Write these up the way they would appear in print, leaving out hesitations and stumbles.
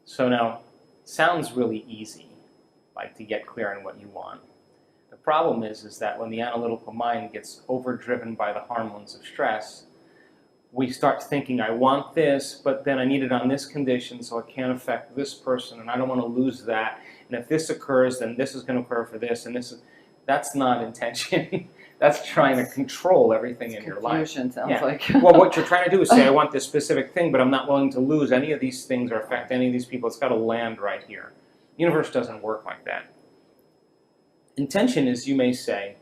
So now, sounds really easy, like to get clear on what you want. The problem is that when the analytical mind gets overdriven by the hormones of stress, we start thinking, I want this, but then I need it on this condition, so it can't affect this person, and I don't want to lose that. And if this occurs, then this is going to occur for this, and this is... That's not intention. That's trying to control everything in your life. Confusion sounds like. Well, what you're trying to do is say, I want this specific thing, but I'm not willing to lose any of these things or affect any of these people. It's got to land right here. The universe doesn't work like that. Intention is, you may say,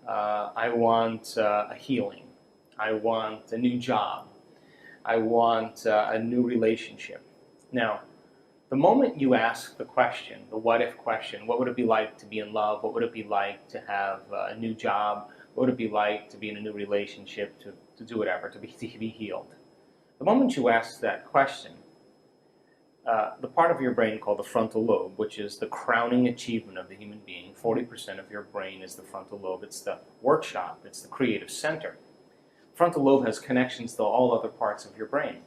I want a healing. I want a new job. I want a new relationship. Now, the moment you ask the question, the what-if question, what would it be like to be in love? What would it be like to have a new job? What would it be like to be in a new relationship, to do whatever, to be healed? The moment you ask that question, the part of your brain called the frontal lobe, which is the crowning achievement of the human being, 40% of your brain is the frontal lobe. It's the workshop. It's the creative center. Frontal lobe has connections to all other parts of your brain.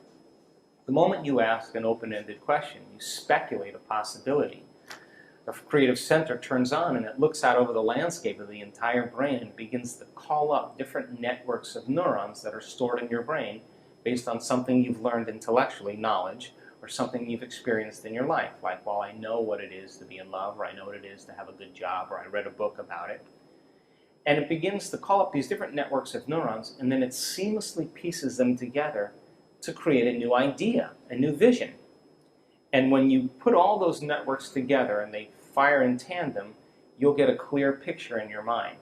The moment you ask an open-ended question, you speculate a possibility. The creative center turns on and it looks out over the landscape of the entire brain and begins to call up different networks of neurons that are stored in your brain based on something you've learned intellectually, knowledge, or something you've experienced in your life. Like, well, I know what it is to be in love, or I know what it is to have a good job, or I read a book about it. And it begins to call up these different networks of neurons, and then it seamlessly pieces them together to create a new idea, a new vision. And when you put all those networks together and they fire in tandem, you'll get a clear picture in your mind.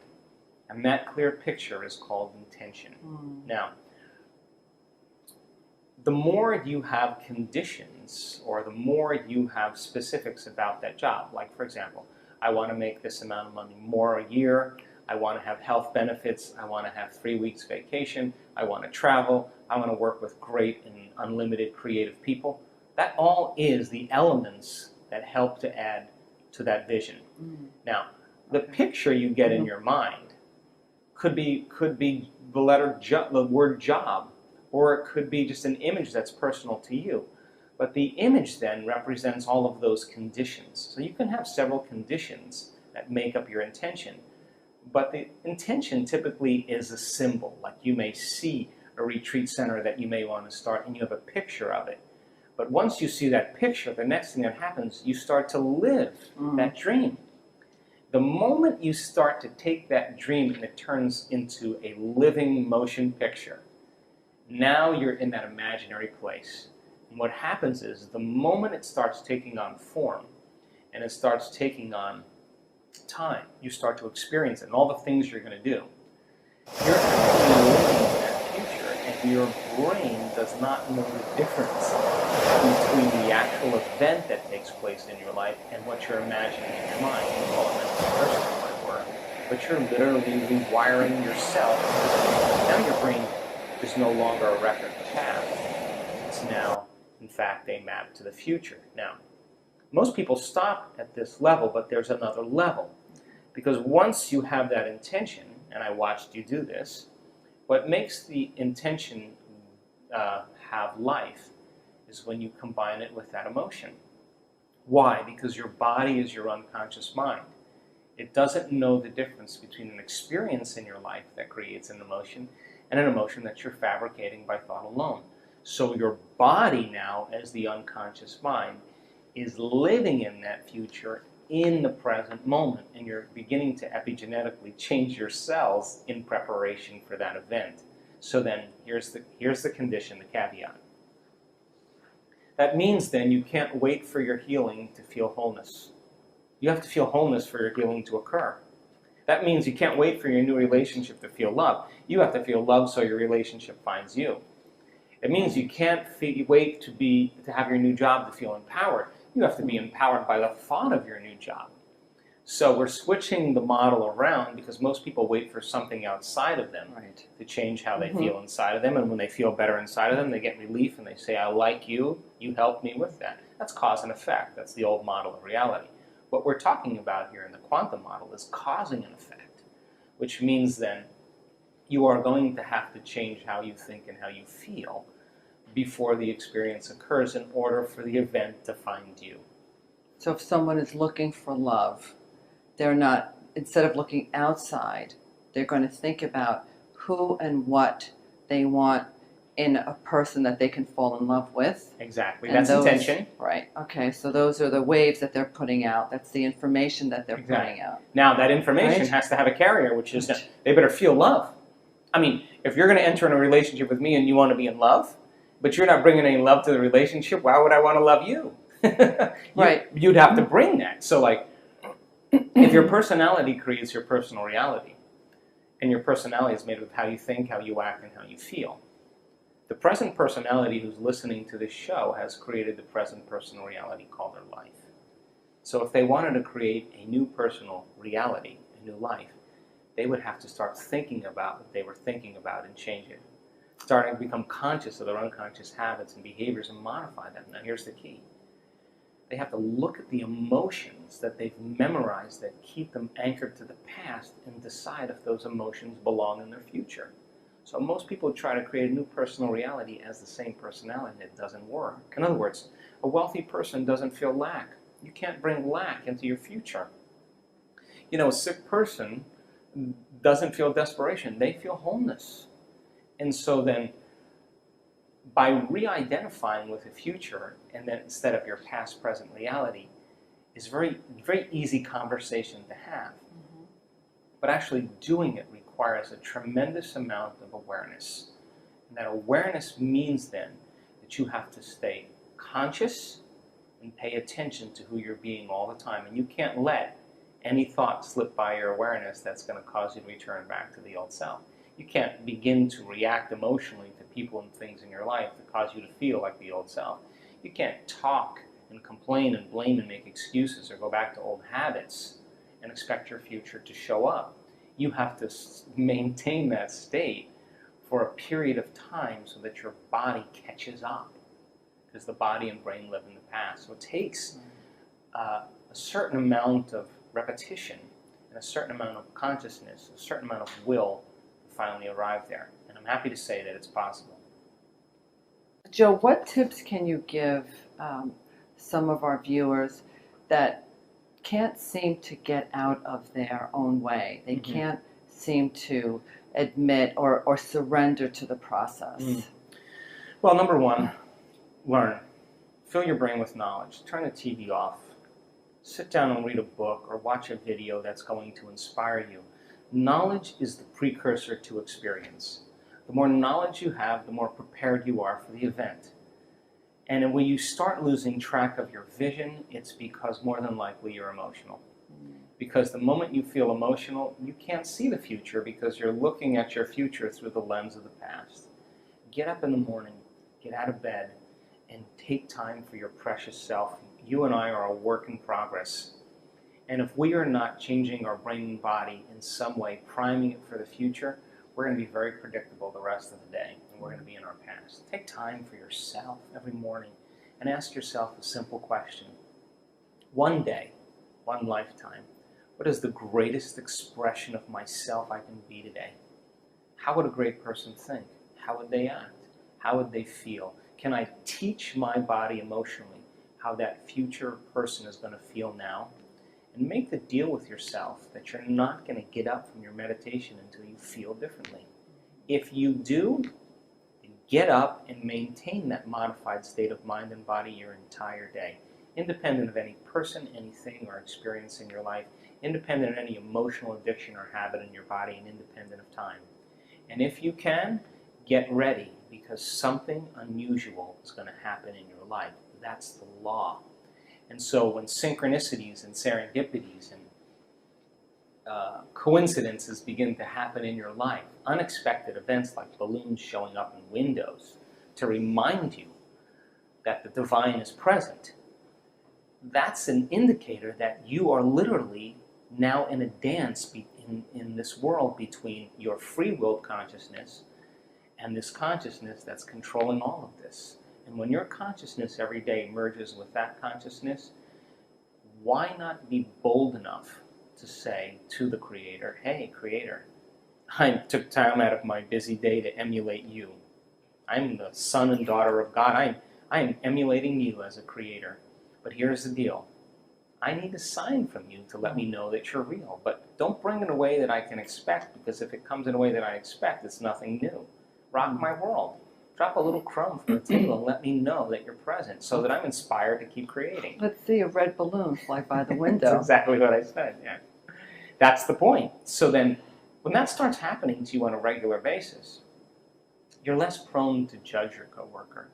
And that clear picture is called intention. Now, the more you have conditions, or the more you have specifics about that job, like, for example, I want to make this amount of money more a year, I want to have health benefits, I want to have 3 weeks vacation, I want to travel, I want to work with great and unlimited creative people. That all is the elements that help to add to that vision. Now, the picture you get in your mind could be the word job, or it could be just an image that's personal to you. But the image then represents all of those conditions. So you can have several conditions that make up your intention. But the intention typically is a symbol. Like, you may see a retreat center that you may want to start, and you have a picture of it. But once you see that picture, the next thing that happens, you start to live that dream. The moment you start to take that dream and it turns into a living motion picture, now you're in that imaginary place. And what happens is, the moment it starts taking on form, and it starts taking on time, you start to experience it, and all the things you're going to do, you're actually living in that future, and your brain does not know the difference between the actual event that takes place in your life and what you're imagining in your mind. You call it mental rehearsal, my word. But you're literally rewiring yourself. Now your brain is no longer a record of the past. It's now, in fact, a map to the future. Now, most people stop at this level, but there's another level. Because once you have that intention, and I watched you do this, what makes the intention have life is when you combine it with that emotion. Why? Because your body is your unconscious mind. It doesn't know the difference between an experience in your life that creates an emotion and an emotion that you're fabricating by thought alone. So your body now, as the unconscious mind, is living in that future in the present moment, and you're beginning to epigenetically change your cells in preparation for that event. So then, here's the condition, the caveat. That means then you can't wait for your healing to feel wholeness. You have to feel wholeness for your healing to occur. That means you can't wait for your new relationship to feel love. You have to feel love so your relationship finds you. It means you can't wait to have your new job to feel empowered. You have to be empowered by the thought of your new job. So we're switching the model around because most people wait for something outside of them to change how they feel inside of them. And when they feel better inside of them, they get relief and they say, I like you, you helped me with that. That's cause and effect. That's the old model of reality. What we're talking about here in the quantum model is causing an effect, which means then you are going to have to change how you think and how you feel before the experience occurs in order for the event to find you. So if someone is looking for love, they're not, instead of looking outside, they're going to think about who and what they want in a person that they can fall in love with. Exactly. And That's those, intention. right. Okay. So those are the waves that they're putting out. That's the information that they're putting out. Now, that information has to have a carrier, which is they better feel love. I mean, if you're going to enter in a relationship with me and you want to be in love, but you're not bringing any love to the relationship, why would I want to love you? Right. You'd have to bring that. So, like, if your personality creates your personal reality, and your personality is made of how you think, how you act, and how you feel, the present personality who's listening to this show has created the present personal reality called their life. So if they wanted to create a new personal reality, a new life, they would have to start thinking about what they were thinking about and change it. Starting to become conscious of their unconscious habits and behaviors and modify them. Now here's the key. They have to look at the emotions that they've memorized that keep them anchored to the past and decide if those emotions belong in their future. So most people try to create a new personal reality as the same personality, and it doesn't work. In other words, a wealthy person doesn't feel lack. You can't bring lack into your future. You know, a sick person doesn't feel desperation. They feel wholeness. And so then, by re-identifying with the future, and then instead of your past, present reality, is very easy conversation to have. Mm-hmm. But actually doing it requires a tremendous amount of awareness. And that awareness means then that you have to stay conscious and pay attention to who you're being all the time. And you can't let any thought slip by your awareness that's going to cause you to return back to the old self. You can't begin to react emotionally to people and things in your life that cause you to feel like the old self. You can't talk and complain and blame and make excuses or go back to old habits and expect your future to show up. You have to maintain that state for a period of time so that your body catches up, because the body and brain live in the past. So it takes a certain amount of repetition and a certain amount of consciousness, a certain amount of will to finally arrive there. And I'm happy to say that it's possible. Joe, what tips can you give some of our viewers that can't seem to get out of their own way? They mm-hmm. can't seem to admit or surrender to the process. Mm. Well, number one, learn. Fill your brain with knowledge. Turn the TV off. Sit down and read a book or watch a video that's going to inspire you. Knowledge is the precursor to experience. The more knowledge you have, the more prepared you are for the event. And when you start losing track of your vision, it's because more than likely you're emotional. Because the moment you feel emotional, you can't see the future because you're looking at your future through the lens of the past. Get up in the morning, get out of bed, and take time for your precious self. You and I are a work in progress. And if we are not changing our brain and body in some way, priming it for the future, we're going to be very predictable the rest of the day, and we're going to be in our past. Take time for yourself every morning and ask yourself a simple question. One day, one lifetime, what is the greatest expression of myself I can be today? How would a great person think? How would they act? How would they feel? Can I teach my body emotionally how that future person is going to feel now? And make the deal with yourself that you're not going to get up from your meditation until you feel differently. If you do, get up and maintain that modified state of mind and body your entire day, independent of any person, anything, or experience in your life, independent of any emotional addiction or habit in your body, and independent of time. And if you can, get ready, because something unusual is going to happen in your life. That's the law. And so when synchronicities and serendipities and coincidences begin to happen in your life, unexpected events like balloons showing up in windows to remind you that the divine is present, that's an indicator that you are literally now in a dance in this world between your free-willed consciousness and this consciousness that's controlling all of this. And when your consciousness every day merges with that consciousness, why not be bold enough to say to the Creator, hey, Creator, I took time out of my busy day to emulate you. I'm the son and daughter of God. I am emulating you as a creator. But here's the deal. I need a sign from you to let me know that you're real. But don't bring it in a way that I can expect, because if it comes in a way that I expect, it's nothing new. Rock my world. Drop a little crumb from the table and let me know that you're present so that I'm inspired to keep creating. Let's see a red balloon fly by the window. That's exactly what I said, yeah. That's the point. So then, when that starts happening to you on a regular basis, you're less prone to judge your coworker.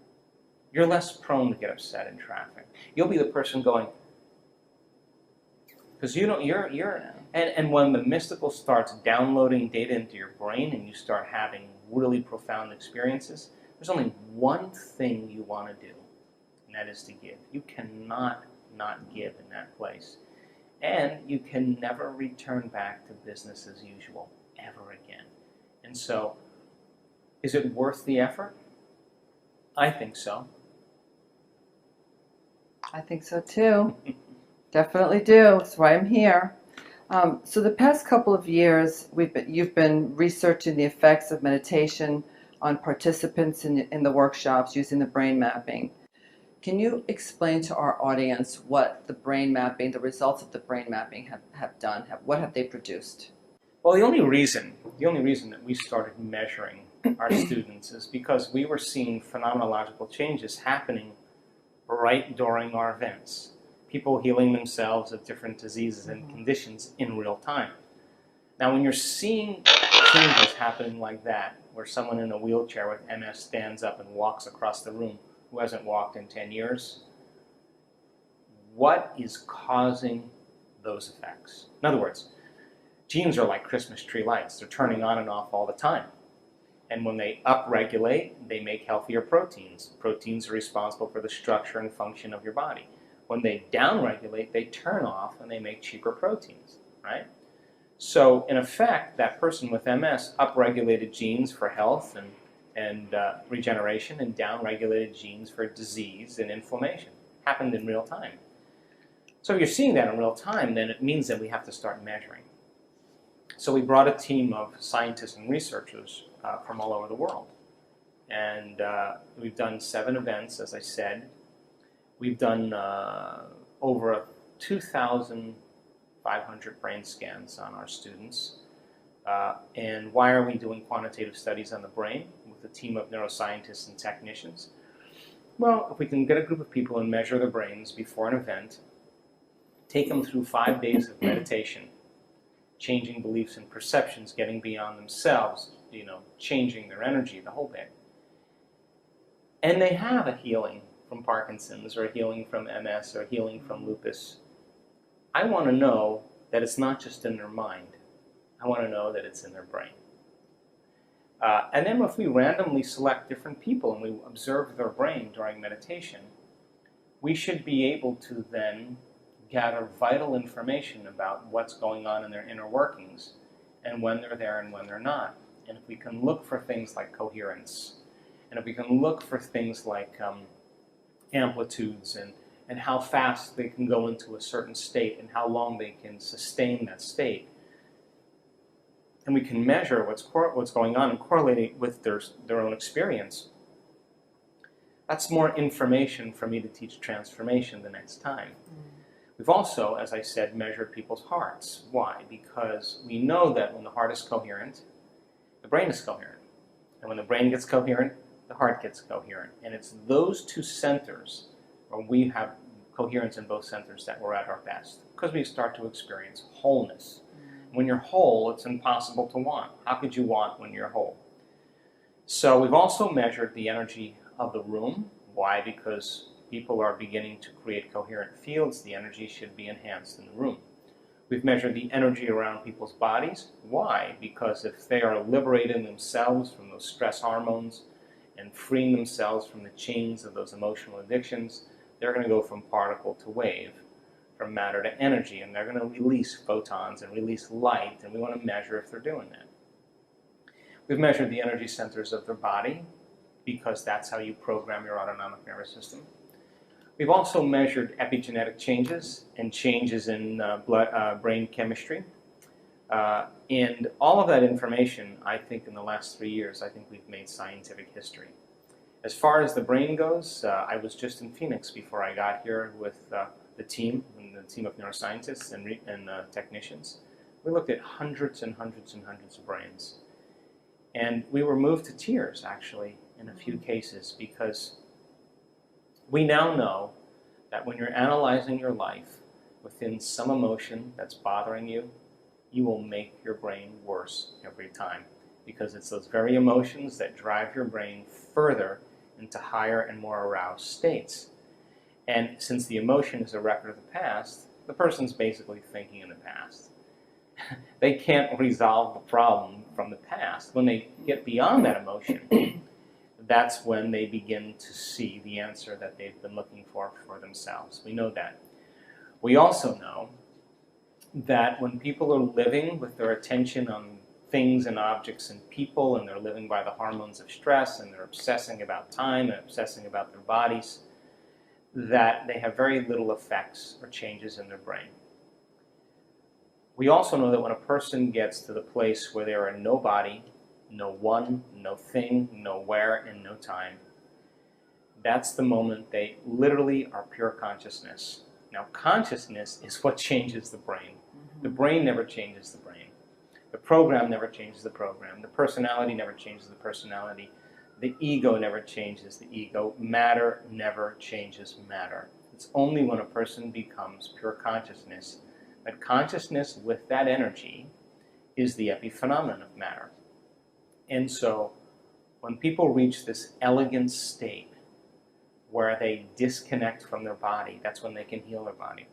You're less prone to get upset in traffic. You'll be the person going, because and when the mystical starts downloading data into your brain and you start having really profound experiences, there's only one thing you want to do, and that is to give. You cannot not give in that place. And you can never return back to business as usual, ever again. And so, is it worth the effort? I think so. I think so too. Definitely do. That's why I'm here. So the past couple of years, you've been researching the effects of meditation on participants in the workshops using the brain mapping. Can you explain to our audience what the brain mapping, the results of the brain mapping have done? What have they produced? Well, the only reason that we started measuring our students is because we were seeing phenomenological changes happening right during our events. People healing themselves of different diseases and conditions in real time. Now, when you're seeing changes happening like that, where someone in a wheelchair with MS stands up and walks across the room who hasn't walked in 10 years, what is causing those effects? In other words, genes are like Christmas tree lights. They're turning on and off all the time. And when they upregulate, they make healthier proteins. Proteins are responsible for the structure and function of your body. When they downregulate, they turn off and they make cheaper proteins, right? So in effect, that person with MS upregulated genes for health and regeneration, and downregulated genes for disease and inflammation. Happened in real time. So if you're seeing that in real time, then it means that we have to start measuring. So we brought a team of scientists and researchers from all over the world. And we've done 7 events, as I said. We've done over 2,500 brain scans on our students. And why are we doing quantitative studies on the brain with a team of neuroscientists and technicians? Well, if we can get a group of people and measure their brains before an event, take them through 5 days of meditation, changing beliefs and perceptions, getting beyond themselves, changing their energy, the whole bit. And they have a healing from Parkinson's, or a healing from MS, or a healing from lupus. I want to know that it's not just in their mind. I want to know that it's in their brain. And then if we randomly select different people and we observe their brain during meditation, we should be able to then gather vital information about what's going on in their inner workings, and when they're there and when they're not. And if we can look for things like coherence, and if we can look for things like amplitudes, and how fast they can go into a certain state and how long they can sustain that state, and we can measure what's going on and correlate it with their own experience, that's more information for me to teach transformation the next time. We've also, as I said, measured people's hearts. Why? Because we know that when the heart is coherent, the brain is coherent. And when the brain gets coherent, the heart gets coherent. And it's those 2 centers, where we have coherence in both centers, that we're at our best, because we start to experience wholeness. When you're whole, it's impossible to want. How could you want when you're whole? So we've also measured the energy of the room. Why? Because people are beginning to create coherent fields. The energy should be enhanced in the room. We've measured the energy around people's bodies. Why? Because if they are liberating themselves from those stress hormones and freeing themselves from the chains of those emotional addictions, they're going to go from particle to wave, from matter to energy, and they're going to release photons and release light, and we want to measure if they're doing that. We've measured the energy centers of their body, because that's how you program your autonomic nervous system. We've also measured epigenetic changes and changes in brain chemistry. And all of that information, I think in the last 3 years, I think we've made scientific history. As far as the brain goes, I was just in Phoenix before I got here with the team of neuroscientists and technicians. We looked at hundreds and hundreds and hundreds of brains. And we were moved to tears, actually, in a few cases, because we now know that when you're analyzing your life within some emotion that's bothering you, you will make your brain worse every time, because it's those very emotions that drive your brain further into higher and more aroused states. And since the emotion is a record of the past, the person's basically thinking in the past. They can't resolve the problem from the past. When they get beyond that emotion, that's when they begin to see the answer that they've been looking for themselves. We know that. We also know that when people are living with their attention on things and objects and people, and they're living by the hormones of stress, and they're obsessing about time and obsessing about their bodies, that they have very little effects or changes in their brain. We also know that when a person gets to the place where there are no body, no one, no thing, no where, and no time, that's the moment they literally are pure consciousness. Now, consciousness is what changes the brain. The brain never changes the brain. The program never changes the program. The personality never changes the personality. The ego never changes the ego. Matter never changes matter. It's only when a person becomes pure consciousness that consciousness with that energy is the epiphenomenon of matter. And so when people reach this elegant state where they disconnect from their body, that's when they can heal their body.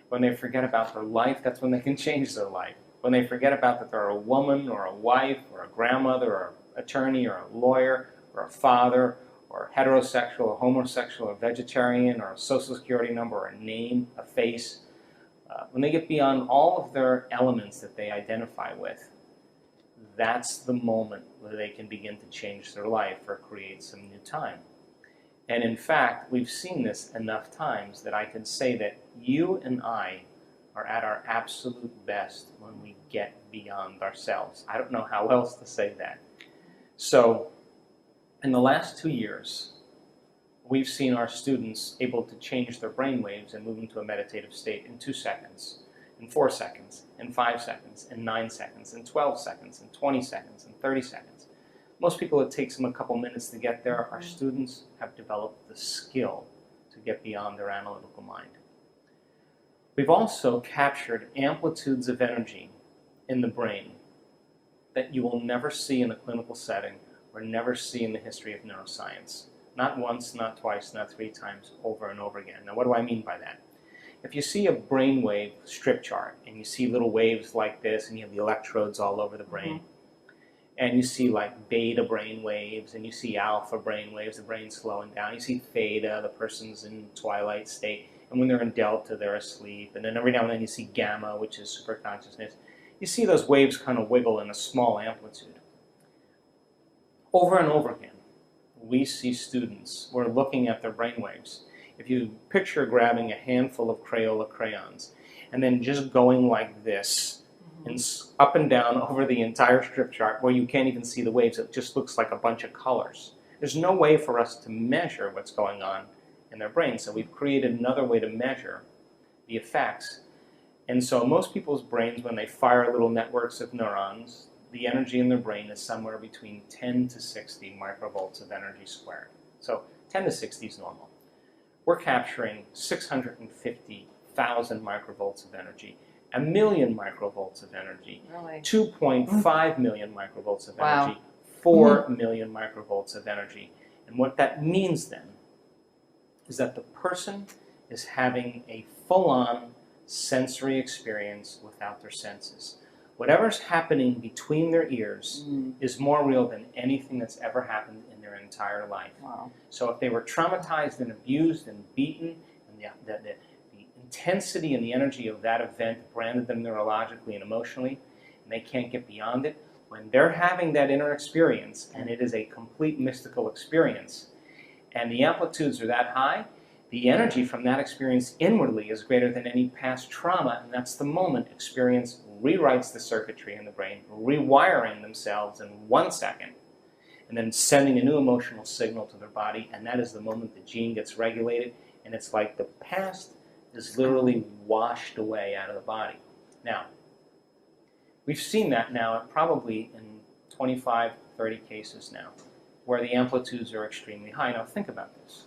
When they forget about their life, that's when they can change their life. When they forget about that they're a woman or a wife or a grandmother or an attorney or a lawyer or a father or heterosexual or homosexual or vegetarian or a social security number or a name, a face, when they get beyond all of their elements that they identify with, that's the moment where they can begin to change their life or create some new time. And in fact, we've seen this enough times that I can say that you and I are at our absolute best when we get beyond ourselves. I don't know how else to say that. So, in the last 2 years, we've seen our students able to change their brain waves and move into a meditative state in 2 seconds, in 4 seconds, in 5 seconds, in 9 seconds, in 12 seconds, in 20 seconds, in 30 seconds. Most people, it takes them a couple minutes to get there. Our students have developed the skill to get beyond their analytical mind. We've also captured amplitudes of energy in the brain that you will never see in a clinical setting or never see in the history of neuroscience. Not once, not twice, not 3 times, over and over again. Now, what do I mean by that? If you see a brainwave strip chart and you see little waves like this and you have the electrodes all over the brain, and you see like beta brain waves and you see alpha brain waves, the brain's slowing down, you see theta, the person's in twilight state, and when they're in delta, they're asleep, and then every now and then you see gamma, which is super consciousness. You see those waves kind of wiggle in a small amplitude. Over and over again, we see students who are looking at their brainwaves. If you picture grabbing a handful of Crayola crayons and then just going like this, and up and down over the entire strip chart where you can't even see the waves, it just looks like a bunch of colors. There's no way for us to measure what's going on in their brain, so we've created another way to measure the effects. And so most people's brains, when they fire little networks of neurons, the energy in their brain is somewhere between 10 to 60 microvolts of energy squared. So 10 to 60 is normal. We're capturing 650,000 microvolts of energy, 1 million microvolts of energy, Really? 2.5 million microvolts of energy, 4 million microvolts of energy. And what that means then is that the person is having a full-on sensory experience without their senses. Whatever's happening between their ears is more real than anything that's ever happened in their entire life. Wow. So if they were traumatized and abused and beaten, and the intensity and the energy of that event branded them neurologically and emotionally, and they can't get beyond it, when they're having that inner experience, and it is a complete mystical experience, and the amplitudes are that high, the energy from that experience inwardly is greater than any past trauma, and that's the moment experience rewrites the circuitry in the brain, rewiring themselves in 1 second. and then sending a new emotional signal to their body, and that is the moment the gene gets regulated, and it's like the past is literally washed away out of the body. Now, we've seen that now probably in 25, 30 cases now, where the amplitudes are extremely high. Now think about this.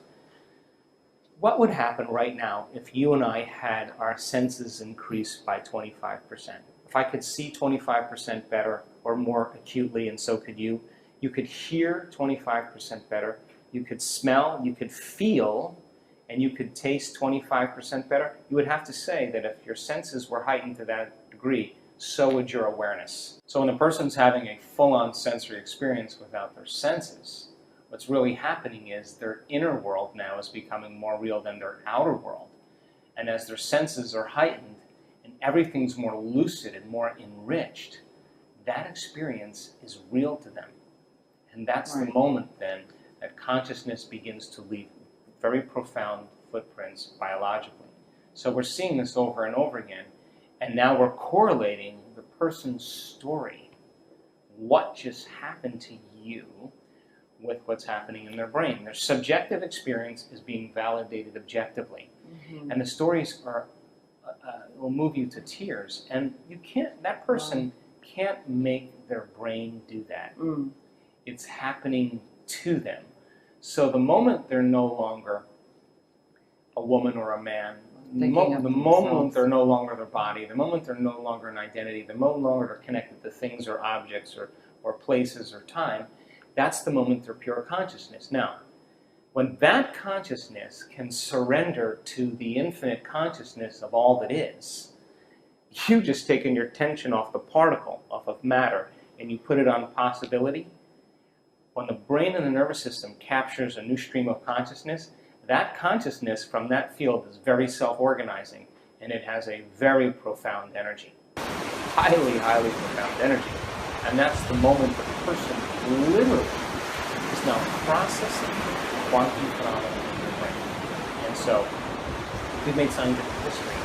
What would happen right now if you and I had our senses increased by 25%? If I could see 25% better or more acutely, and so could you could hear 25% better, you could smell, you could feel, and you could taste 25% better, you would have to say that if your senses were heightened to that degree, so would your awareness. So when a person's having a full-on sensory experience without their senses, what's really happening is their inner world now is becoming more real than their outer world. And as their senses are heightened and everything's more lucid and more enriched, that experience is real to them. And that's the moment then that consciousness begins to leave very profound footprints biologically. So we're seeing this over and over again, and now we're correlating the person's story, what just happened to you, with what's happening in their brain. Their subjective experience is being validated objectively. Mm-hmm. And the stories are will move you to tears, and you can't, that person can't make their brain do that. It's happening to them. So the moment they're no longer a woman or a man, the moment they're no longer their body, the moment they're no longer an identity, the moment no longer connected to things or objects or places or time, that's the moment they're pure consciousness. Now, when that consciousness can surrender to the infinite consciousness of all that is, you've just taken your attention off the particle, off of matter, and you put it on possibility. When the brain and the nervous system captures a new stream of consciousness, that consciousness from that field is very self-organizing, and it has a very profound energy. Highly, highly profound energy. And that's the moment that the person literally is now processing quantum phenomena in their brain. And so we've made scientific history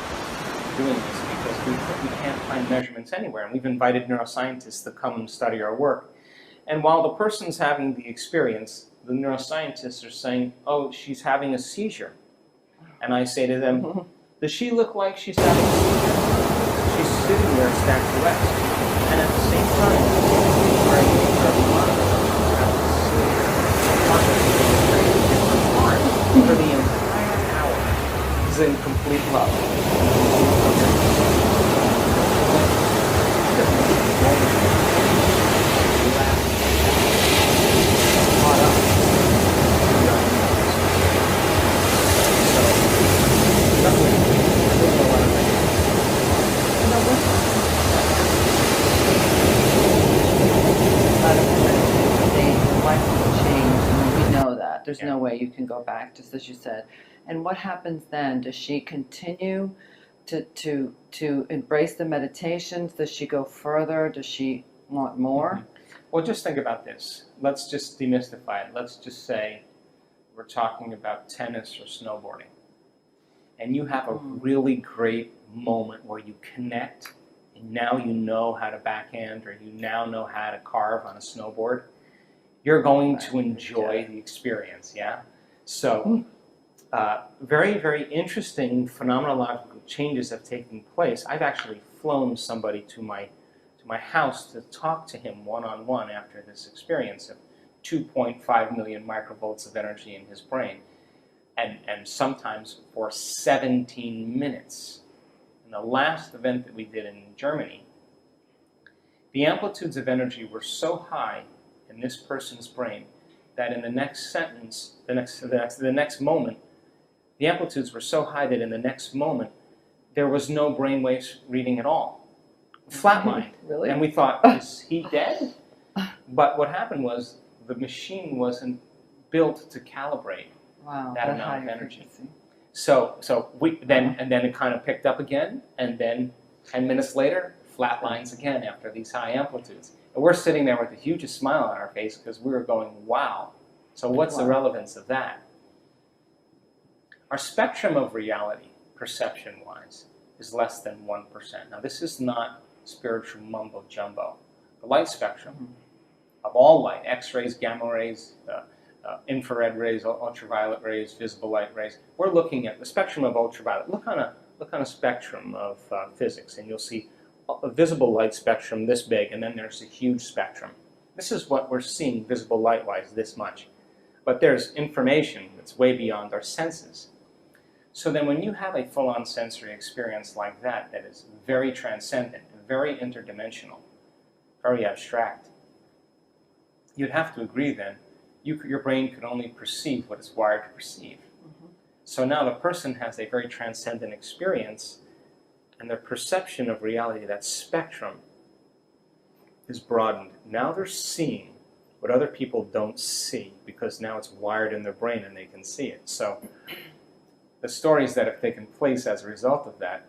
doing this because we can't find measurements anywhere. And we've invited neuroscientists to come and study our work. And while the person's having the experience, the neuroscientists are saying, oh, she's having a seizure. And I say to them, does she look like she's having a seizure? She's sitting there statuesque. And at the same time, she's wearing a incredibly for the entire hour is in complete love. There's no way you can go back, just as you said. And what happens then? Does she continue to embrace the meditations? Does she go further? Does she want more? Mm-hmm. Well, just think about this. Let's just demystify it. Let's just say we're talking about tennis or snowboarding. And you have a really great moment where you connect, and now you know how to backhand, or you now know how to carve on a snowboard. You're going to enjoy the experience, yeah? So, very, very interesting phenomenological changes have taken place. I've actually flown somebody to my house to talk to him one-on-one after this experience of 2.5 million microvolts of energy in his brain, and sometimes for 17 minutes. In the last event that we did in Germany, the amplitudes of energy were so high in this person's brain that in the next sentence, the next moment, the amplitudes were so high that in the next moment, there was no brainwaves reading at all. Flatlined. Really? And we thought, is he dead? But what happened was the machine wasn't built to calibrate that amount of energy. Frequency. So we then it kind of picked up again, and then 10 minutes later, flatlines again after these high amplitudes. And we're sitting there with the hugest smile on our face because we were going, wow. So what's the relevance of that? Our spectrum of reality, perception-wise, is less than 1%. Now, this is not spiritual mumbo-jumbo. The light spectrum all light, X-rays, gamma rays, infrared rays, ultraviolet rays, visible light rays. We're looking at the spectrum of ultraviolet. Look on a spectrum of physics, and you'll see a visible light spectrum this big, and then there's a huge spectrum. This is what we're seeing visible light-wise, this much. But there's information that's way beyond our senses. So then when you have a full-on sensory experience like that, that is very transcendent, very interdimensional, very abstract, you'd have to agree then, your brain could only perceive what it's wired to perceive. Mhm. So now the person has a very transcendent experience, and their perception of reality, that spectrum, is broadened. Now they're seeing what other people don't see, because now it's wired in their brain and they can see it. So the stories that have taken place as a result of that,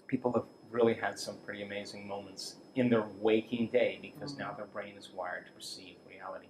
people have really had some pretty amazing moments in their waking day, because now their brain is wired to perceive reality